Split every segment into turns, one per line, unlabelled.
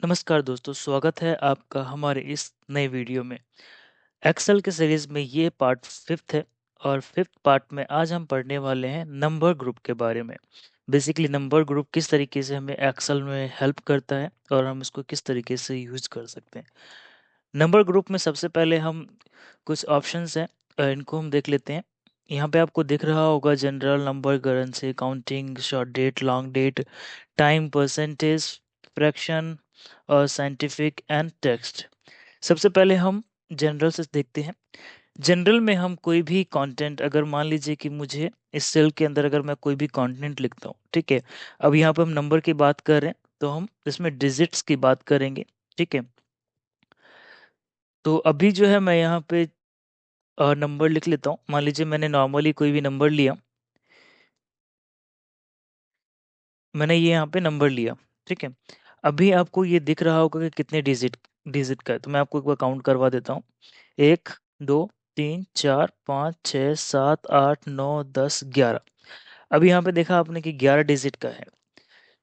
नमस्कार दोस्तों, स्वागत है आपका हमारे इस नए वीडियो में। एक्सेल के सीरीज में ये पार्ट फिफ्थ है और फिफ्थ पार्ट में आज हम पढ़ने वाले हैं नंबर ग्रुप के बारे में। बेसिकली नंबर ग्रुप किस तरीके से हमें एक्सेल में हेल्प करता है और हम इसको किस तरीके से यूज कर सकते हैं। नंबर ग्रुप में सबसे पहले हम कुछ ऑप्शंस हैं, इनको हम देख लेते हैं। यहाँ पे आपको दिख रहा होगा general, number, currency, counting, short date, long date, time, percentage, fraction और साइंटिफिक एंड टेक्स्ट। सबसे पहले हम जनरल से देखते हैं। जनरल में हम कोई भी कंटेंट, अगर मान लीजिए कि मुझे इस सेल के अंदर अगर मैं कोई भी कंटेंट लिखता हूँ, ठीक है। अब यहाँ पे हम नंबर की बात कर रहे हैं तो हम इसमें डिजिट्स की बात करेंगे, ठीक है। तो अभी जो है मैं यहाँ पे नंबर लिख लेता हूँ। मान लीजिए मैंने नॉर्मली कोई भी नंबर लिया, मैंने ये यहाँ पे नंबर लिया, ठीक है। अभी आपको ये दिख रहा होगा कि कितने डिजिट डिजिट का है, तो मैं आपको एक बार काउंट करवा देता हूँ। 1, 2, 3, 4, 5, 6, 7, 8, 9, 10, 11। अभी यहाँ पे देखा आपने कि 11 डिजिट का है।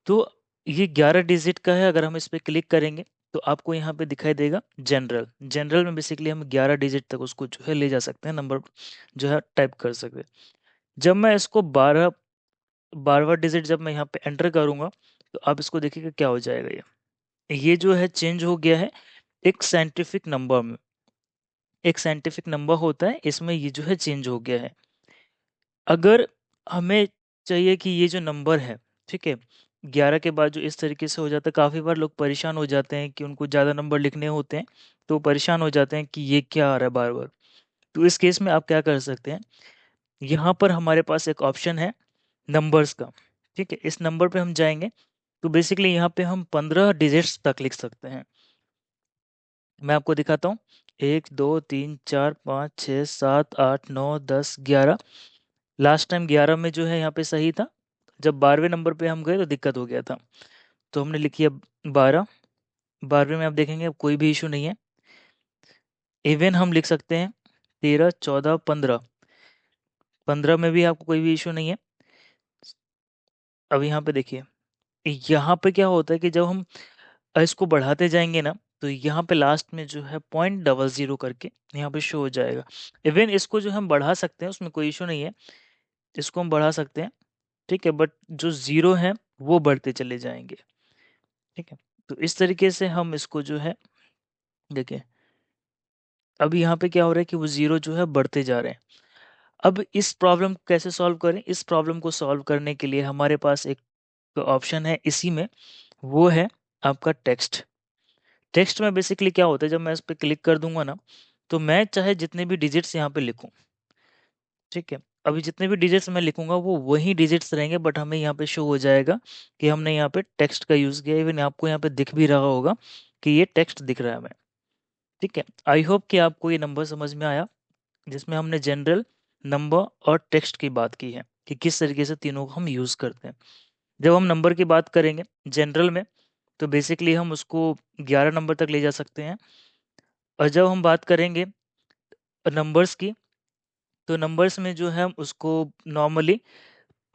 तो ये 11 डिजिट का है। अगर हम इस पे क्लिक करेंगे तो आपको यहाँ पे दिखाई देगा जनरल। जनरल में बेसिकली हम 11 डिजिट तक उसको जो है ले जा सकते हैं, नंबर जो है टाइप कर सकते हैं। जब मैं इसको 12वां डिजिट जब मैं यहाँ पे एंटर करूंगा तो आप इसको देखिएगा क्या हो जाएगा। ये जो है चेंज हो गया है एक साइंटिफिक नंबर में। एक साइंटिफिक नंबर होता है, इसमें ये जो है चेंज हो गया है। अगर हमें चाहिए कि ये जो नंबर है, ठीक है, 11 के बाद जो इस तरीके से हो जाता है, काफ़ी बार लोग परेशान हो जाते हैं कि उनको ज़्यादा नंबर लिखने होते हैं, तो परेशान हो जाते हैं कि ये क्या आ रहा है बार बार। तो इस केस में आप क्या कर सकते हैं, यहाँ पर हमारे पास एक ऑप्शन है नंबर्स का, ठीक है। इस नंबर पे हम जाएंगे तो बेसिकली यहाँ पे हम 15 डिजिट्स तक लिख सकते हैं। मैं आपको दिखाता हूँ। 1, 2, 3, 4, 5, 6, 7, 8, 9, 10, 11। लास्ट टाइम 11 में जो है यहाँ पे सही था। जब 12वें नंबर पे हम गए तो दिक्कत हो गया था, तो हमने लिखी अब 12। 12वें में आप देखेंगे अब कोई भी इशू नहीं है। इवन हम लिख सकते हैं 13, 14, 15। 15 में भी आपको कोई भी इशू नहीं है। अब यहाँ पे देखिए, यहाँ पे क्या होता है कि जब हम इसको बढ़ाते जाएंगे ना, तो यहाँ पे लास्ट में जो है 0.00 करके यहाँ पे शो हो जाएगा। इवन इसको जो हम बढ़ा सकते हैं, उसमें कोई इशू नहीं है, इसको हम बढ़ा सकते हैं, ठीक है। बट जो ज़ीरो है वो बढ़ते चले जाएंगे, ठीक है। तो इस तरीके से हम इसको जो है, देखिए अब यहाँ पे क्या हो रहा है कि वो ज़ीरो जो है बढ़ते जा रहे हैं। अब इस प्रॉब्लम को कैसे सॉल्व करें? इस प्रॉब्लम को सॉल्व करने के लिए हमारे पास एक ऑप्शन है इसी में, वो है आपका टेक्स्ट। टेक्स्ट में बेसिकली क्या होता है, जब मैं इस पे क्लिक कर दूंगा ना, तो मैं चाहे जितने भी डिजिट्स यहाँ पे लिखूं, ठीक है। अभी जितने भी डिजिट्स मैं लिखूंगा वो वही डिजिट्स रहेंगे, बट हमें यहाँ पे शो हो जाएगा कि हमने यहाँ पे टेक्स्ट का यूज़ किया। इवन आपको यहाँ पे दिख भी रहा होगा कि ये टेक्स्ट दिख रहा है हमें, ठीक है। आई होप कि आपको ये नंबर समझ में आया, जिसमें हमने जनरल, नंबर और टेक्स्ट की बात की है कि किस तरीके से तीनों को हम यूज़ करते हैं। जब हम नंबर की बात करेंगे जनरल में, तो बेसिकली हम उसको 11 नंबर तक ले जा सकते हैं। और जब हम बात करेंगे नंबर्स की, तो नंबर्स में जो है हम उसको नॉर्मली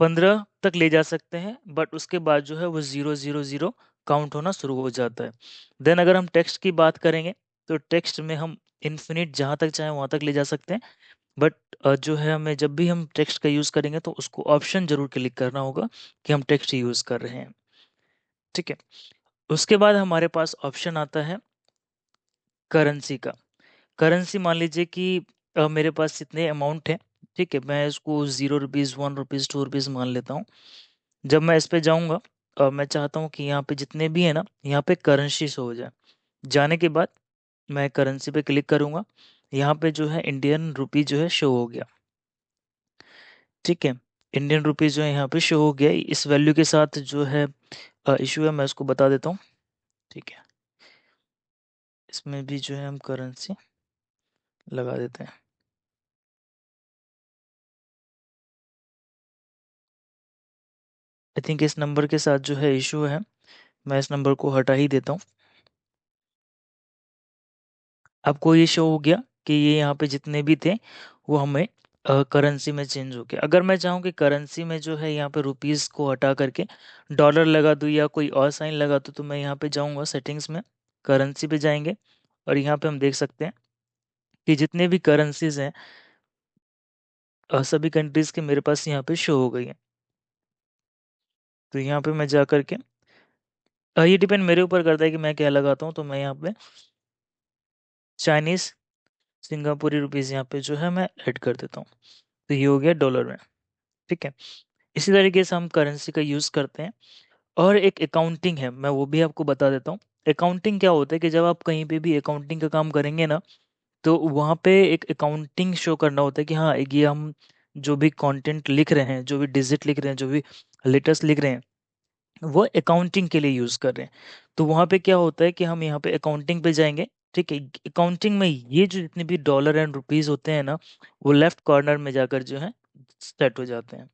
15 तक ले जा सकते हैं, बट उसके बाद जो है वो 000 काउंट होना शुरू हो जाता है। देन अगर हम टेक्स्ट की बात करेंगे, तो टेक्स्ट में हम इन्फिनिट जहाँ तक चाहें वहाँ तक ले जा सकते हैं। बट जो है हमें जब भी हम टेक्स्ट का यूज़ करेंगे तो उसको ऑप्शन ज़रूर क्लिक करना होगा कि हम टेक्स्ट यूज़ कर रहे हैं, ठीक है। उसके बाद हमारे पास ऑप्शन आता है करेंसी का। करेंसी मान लीजिए कि मेरे पास इतने अमाउंट है, ठीक है। मैं इसको 0 रुपीज़, 1 रुपीज़, 2 रुपीज़ मान लेता हूँ। जब मैं इस पे जाऊँगा और मैं चाहता हूँ कि यहाँ पे जितने भी है ना, यहाँ पे करेंसी शो हो जाए। जाने के बाद मैं करेंसी पे क्लिक करूँगा, यहाँ पे जो है इंडियन रुपी जो है शो हो गया, ठीक है। इंडियन रुपीज़ जो है यहाँ पे शो हो गया। इस वैल्यू के साथ जो है इशू है, मैं उसको बता देता हूँ, ठीक है। इसमें भी जो है हम करेंसी लगा देते हैं। आई थिंक इस नंबर के साथ जो है इशू है, मैं इस नंबर को हटा ही देता हूँ। आपको ये शो हो गया कि ये यहाँ पे जितने भी थे वो हमें करेंसी में चेंज हो गया। अगर मैं चाहूँ कि करेंसी में जो है यहाँ पे रुपीस को हटा करके डॉलर लगा दूँ या कोई और साइन लगा दूँ, तो मैं यहाँ पे जाऊँगा सेटिंग्स में, करेंसी पे जाएंगे और यहाँ पे हम देख सकते हैं कि जितने भी करेंसीज हैं सभी कंट्रीज के मेरे पास यहाँ पे शो हो गई हैं। तो यहाँ पे मैं जा करके ये डिपेंड मेरे ऊपर करता है कि मैं क्या लगाता हूँ। तो मैं यहाँ पे चाइनीज सिंगापुरी रुपीस यहाँ पे जो है मैं ऐड कर देता हूँ। तो ये हो गया डॉलर में। ठीक है, इसी तरीके से हम करेंसी का यूज़ करते हैं। और एक अकाउंटिंग है, मैं वो भी आपको बता देता हूँ। अकाउंटिंग क्या होता है कि जब आप कहीं पे भी अकाउंटिंग का काम करेंगे ना, तो वहाँ पे एक अकाउंटिंग शो करना होता है कि हाँ, ये हम जो भी कंटेंट लिख रहे हैं, जो भी डिजिट लिख रहे हैं, जो भी लेटर्स लिख रहे हैं, वो अकाउंटिंग के लिए यूज़ कर रहे हैं। तो वहाँ पे क्या होता है कि हम यहाँ पे अकाउंटिंग पे जाएंगे। ठीक है, अकाउंटिंग में ये जो जितने भी डॉलर एंड रुपीस होते हैं ना, वो लेफ्ट कॉर्नर में जाकर जो है सेट हो जाते हैं।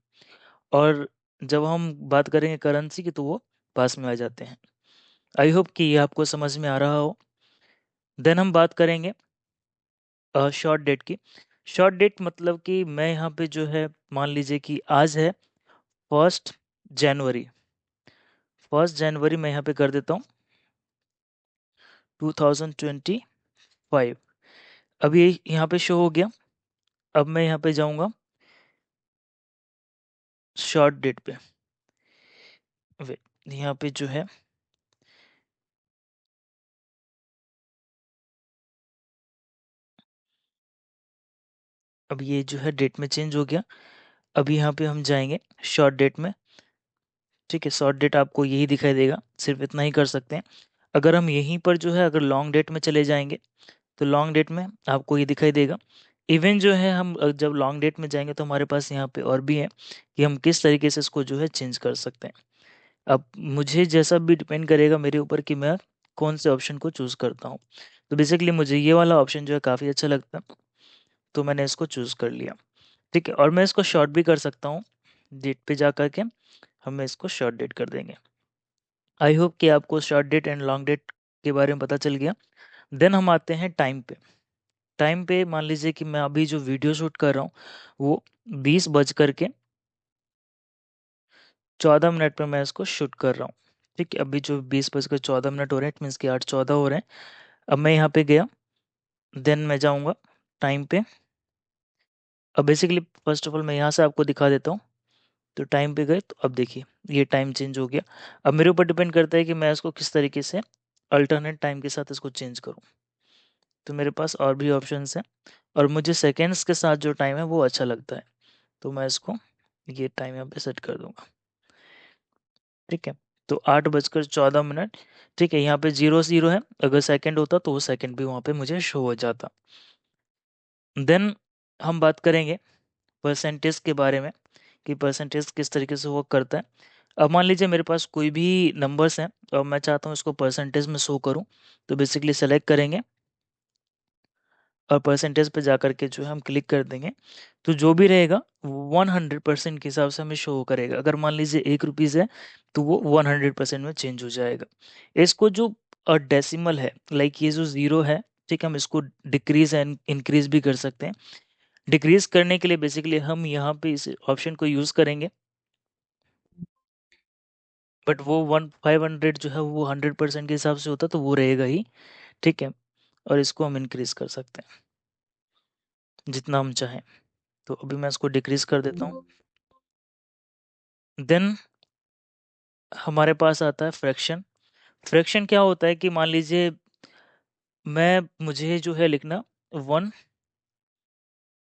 और जब हम बात करेंगे करेंसी की, तो वो पास में आ जाते हैं। आई होप कि ये आपको समझ में आ रहा हो। देन हम बात करेंगे शॉर्ट डेट की। शॉर्ट डेट मतलब कि मैं यहाँ पे जो है, मान लीजिए कि आज है 1 जनवरी। 1 जनवरी मैं यहाँ पे कर देता हूँ 2025। अब ये यहाँ पे शो हो गया। अब मैं यहाँ पे जाऊँगा शॉर्ट डेट पे। वेट, यहाँ पे जो है अब ये जो है डेट में चेंज हो गया। अब यहाँ पे हम जाएंगे शॉर्ट डेट में। ठीक है, शॉर्ट डेट आपको यही दिखाई देगा, सिर्फ इतना ही कर सकते हैं। अगर हम यहीं पर जो है, अगर लॉन्ग डेट में चले जाएंगे, तो लॉन्ग डेट में आपको ये दिखाई देगा। इवन जो है हम जब लॉन्ग डेट में जाएंगे, तो हमारे पास यहाँ पे और भी है कि हम किस तरीके से इसको जो है चेंज कर सकते हैं। अब मुझे जैसा भी डिपेंड करेगा मेरे ऊपर कि मैं कौन से ऑप्शन को चूज़ करता हूँ। तो बेसिकली मुझे ये वाला ऑप्शन जो है काफ़ी अच्छा लगता है, तो मैंने इसको चूज़ कर लिया। ठीक है, और मैं इसको शॉर्ट भी कर सकता हूँ। डेट पे जा कर के हम इसको शॉर्ट डेट कर देंगे। आई होप कि आपको short date and long date के बारे में पता चल गया। देन हम आते हैं टाइम पे। टाइम पे मान लीजिए कि मैं अभी जो वीडियो शूट कर रहा हूँ, वो 20 बज कर के 14 मिनट पे मैं इसको शूट कर रहा हूँ। ठीक है, अभी जो 20 बज कर 14 मिनट हो रहे हैं, इट मीन्स कि 8:14 हो रहे हैं। अब मैं यहाँ पे गया, देन मैं जाऊँगा टाइम पे। अब बेसिकली फर्स्ट ऑफ ऑल मैं यहाँ से आपको दिखा देता हूँ। तो टाइम पे गए, तो अब देखिए ये टाइम चेंज हो गया। अब मेरे ऊपर डिपेंड करता है कि मैं इसको किस तरीके से अल्टरनेट टाइम के साथ इसको चेंज करूँ। तो मेरे पास और भी ऑप्शंस हैं, और मुझे सेकेंड्स के साथ जो टाइम है वो अच्छा लगता है। तो मैं इसको ये टाइम यहाँ पे सेट कर दूंगा। ठीक है, तो 8 बज कर 14 मिनट। ठीक है, यहाँ पे 00 है, अगर सेकंड होता तो वो सेकंड भी वहाँ पे मुझे शो हो जाता। देन हम बात करेंगे परसेंटेज के बारे में, कि परसेंटेज किस तरीके से वर्क करता है। अब मान लीजिए मेरे पास कोई भी नंबर्स हैं और मैं चाहता हूँ इसको परसेंटेज में शो करूँ। तो बेसिकली सेलेक्ट करेंगे और परसेंटेज पे जा कर के जो है हम क्लिक कर देंगे। तो जो भी रहेगा 100% के हिसाब से हमें शो करेगा। अगर मान लीजिए 1 रुपीज़ है, तो वो 100% में चेंज हो जाएगा। इसको जो डेसिमल है, लाइक ये जो ज़ीरो है, ठीक है, हम इसको डिक्रीज एंड इंक्रीज भी कर सकते हैं। डिक्रीज करने के लिए बेसिकली हम यहाँ पे इस ऑप्शन को यूज़ करेंगे, बट वो 500 जो है वो 100% के हिसाब से होता, तो वो रहेगा ही। ठीक है, और इसको हम इंक्रीज कर सकते हैं जितना हम चाहें। तो अभी मैं इसको डिक्रीज कर देता हूँ। देन हमारे पास आता है फ्रैक्शन। फ्रैक्शन क्या होता है कि मान लीजिए मैं मुझे जो है लिखना 1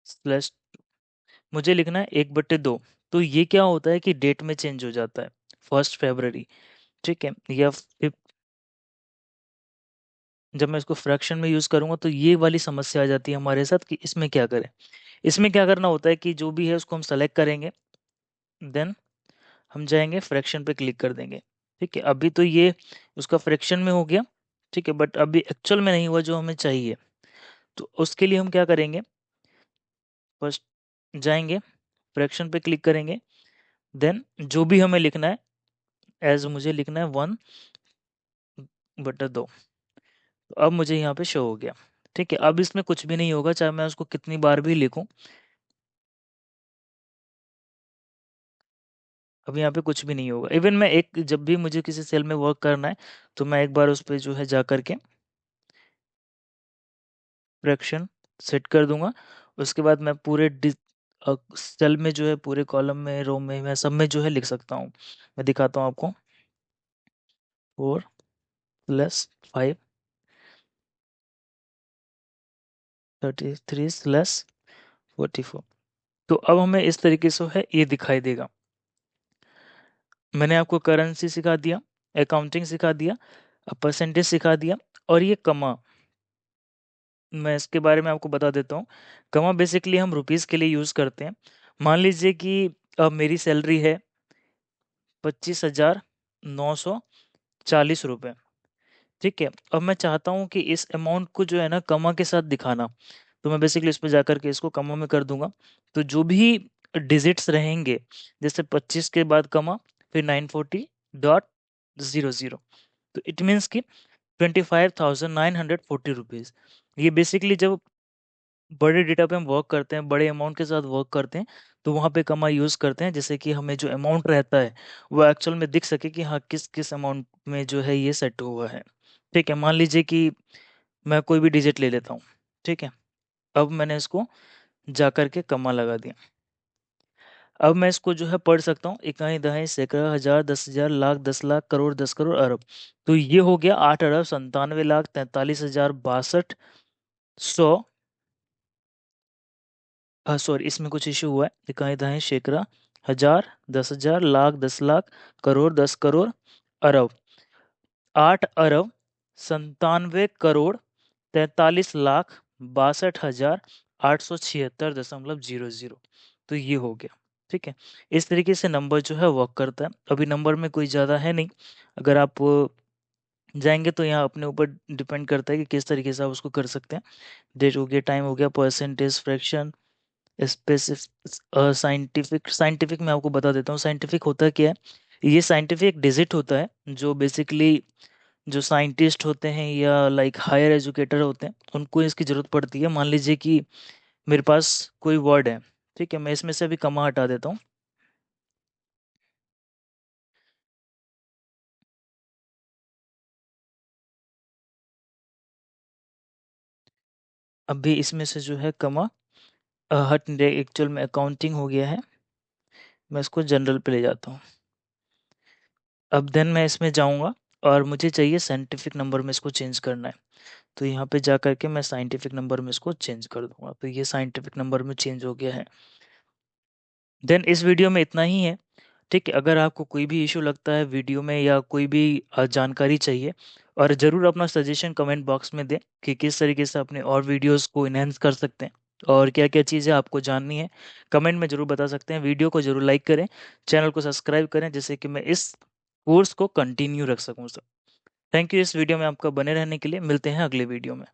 स्लैश, मुझे लिखना है 1/2। तो ये क्या होता है कि डेट में चेंज हो जाता है, 1 फरवरी। ठीक है, या फिर जब मैं इसको फ्रैक्शन में यूज़ करूँगा, तो ये वाली समस्या आ जाती है हमारे साथ कि इसमें क्या करें। इसमें क्या करना होता है कि जो भी है उसको हम सेलेक्ट करेंगे, देन हम जाएंगे फ्रैक्शन पे क्लिक कर देंगे। ठीक है, अभी तो ये उसका फ्रैक्शन में हो गया। ठीक है, बट अभी एक्चुअल में नहीं हुआ जो हमें चाहिए। तो उसके लिए हम क्या करेंगे, फर्स्ट जाएंगे फ्रैक्शन पे क्लिक करेंगे, देन जो भी हमें लिखना है, एज मुझे लिखना है 1/2। तो अब मुझे यहाँ पे शो हो गया। ठीक है, अब इसमें कुछ भी नहीं होगा, चाहे मैं उसको कितनी बार भी लिखूं, अब यहाँ पे कुछ भी नहीं होगा। इवन मैं एक जब भी मुझे किसी सेल में वर्क करना है तो मैं एक बार उस पे जो है जा करके फ्रैक्शन सेट कर दूंगा। उसके बाद मैं पूरे सेल में जो है, पूरे कॉलम में, रो में, मैं सब में जो है लिख सकता हूँ। मैं दिखाता हूँ आपको। 4 + 5 33 + 44। तो अब हमें इस तरीके से है ये दिखाई देगा। मैंने आपको करेंसी सिखा दिया, अकाउंटिंग सिखा दिया, परसेंटेज सिखा दिया, और ये कमा, मैं इसके बारे में आपको बता देता हूँ। कमा बेसिकली हम रुपीज़ के लिए यूज़ करते हैं। मान लीजिए कि अब मेरी सैलरी है 25,940 रुपये। ठीक है, अब मैं चाहता हूँ कि इस अमाउंट को जो है ना कमा के साथ दिखाना। तो मैं बेसिकली इस पे जाकर के इसको कमा में कर दूंगा। तो जो भी डिजिट्स रहेंगे, जैसे 25 के बाद कमा, फिर 940.00, तो इट मीन्स कि 25,940 रुपीज़। ये बेसिकली जब बड़े डेटा पे हम वर्क करते हैं, बड़े अमाउंट के साथ वर्क करते हैं, तो वहाँ पे कमा यूज़ करते हैं, जैसे कि हमें जो अमाउंट रहता है वो एक्चुअल में दिख सके कि हाँ किस किस अमाउंट में जो है ये सेट हुआ है। ठीक है, मान लीजिए कि मैं कोई भी डिजिट ले लेता हूँ। ठीक है, अब मैंने इसको जा कर के कमा लगा दिया। अब मैं इसको जो है पढ़ सकता हूँ, इकाई, दहाई, सैकड़ा, हजार, 10,000, लाख, 10 लाख, करोड़, 10 करोड़, अरब। तो ये हो गया 8,97,43,62,100। सॉरी, इसमें कुछ इशू हुआ है। इकाई, दहाई, सैकड़ा, हजार, 10,000, लाख, 10 लाख, करोड़, 10 करोड़, अरब। 8,97,43,62,100। 62,876.00। तो ये हो गया। ठीक है, इस तरीके से नंबर जो है वर्क करता है। अभी नंबर में कोई ज़्यादा है नहीं। अगर आप जाएंगे तो यहाँ अपने ऊपर डिपेंड करता है कि किस तरीके से आप उसको कर सकते हैं। डेट हो गया, टाइम हो गया, percentage, fraction, specific, scientific. Scientific मैं आपको बता देता हूँ साइंटिफिक होता क्या है। ये साइंटिफिक डिजिट होता है जो बेसिकली जो साइंटिस्ट होते हैं या लाइक हायर एजुकेटर होते हैं उनको इसकी ज़रूरत पड़ती है। मान लीजिए कि मेरे पास कोई वर्ड है। ठीक है, मैं इसमें से अभी कमा हटा देता हूँ। अभी इसमें से जो है कमा हट, एक्चुअल में अकाउंटिंग हो गया है। मैं इसको जनरल पे ले जाता हूँ। अब देन मैं इसमें जाऊँगा और मुझे चाहिए साइंटिफिक नंबर में इसको चेंज करना है। तो यहाँ पे जा करके मैं साइंटिफिक नंबर में इसको चेंज कर दूंगा। तो ये साइंटिफिक नंबर में चेंज हो गया है। देन इस वीडियो में इतना ही है। ठीक है, अगर आपको कोई भी इशू लगता है वीडियो में या कोई भी जानकारी चाहिए, और ज़रूर अपना सजेशन कमेंट बॉक्स में दें कि किस तरीके से अपने और वीडियोस को इन्हेंस कर सकते हैं और क्या क्या चीज़ें आपको जाननी है। कमेंट में ज़रूर बता सकते हैं। वीडियो को ज़रूर लाइक करें, चैनल को सब्सक्राइब करें, जिससे कि मैं इस कोर्स को कंटिन्यू रख सकूँ सर। थैंक यू इस वीडियो में आपका बने रहने के लिए। मिलते हैं अगले वीडियो में।